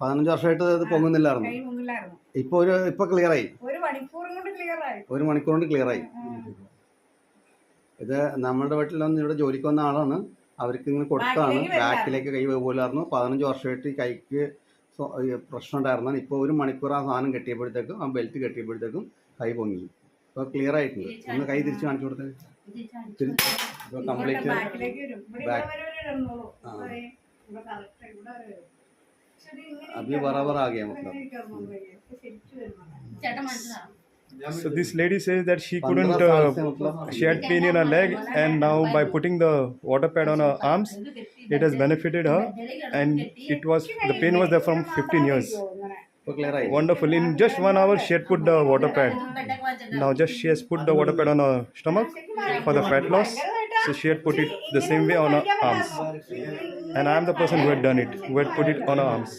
15 വർഷമായിട്ട് ഇത് പൊങ്ങുന്നില്ലായിരുന്നു. ഇപ്പൊ ക്ലിയർ ആയി. ഒരു മണിക്കൂർ കൊണ്ട് ക്ലിയർ ആയി. ഇത് നമ്മുടെ വീട്ടിലൊന്നും ഇവിടെ ജോലിക്ക് വന്ന ആളാണ്. അവർക്ക് ഇങ്ങനെ കൊടുത്താണ്. ബാക്കിലേക്ക് കൈ പോലായിരുന്നു. 15 വർഷമായിട്ട് ഈ കൈക്ക് പ്രശ്നം ഉണ്ടായിരുന്നാണ്. ഇപ്പോൾ ഒരു മണിക്കൂർ ആ സാധനം കെട്ടിയപ്പോഴത്തേക്കും, ആ ബെൽറ്റ് കെട്ടിയപ്പോഴത്തേക്കും കൈ പൊങ്ങി. ഇപ്പോൾ ക്ലിയർ ആയിട്ടുണ്ട്. ഒന്ന് കൈ തിരിച്ച് കാണിച്ചു കൊടുത്തത്. ഇപ്പോൾ കംപ്ലീറ്റ് अभी बराबर आ गया मतलब. So this lady says that she couldn't, she had pain in her leg, and now by putting the water pad on her arms, it has benefited her, and the pain was there from 15 years. Wonderful. In just 1 hour, she had put the water pad. Now she has put the water pad on her stomach for the fat loss. So she had put it the same way on her arms. And I am the person who had done it, who had put it on her arms.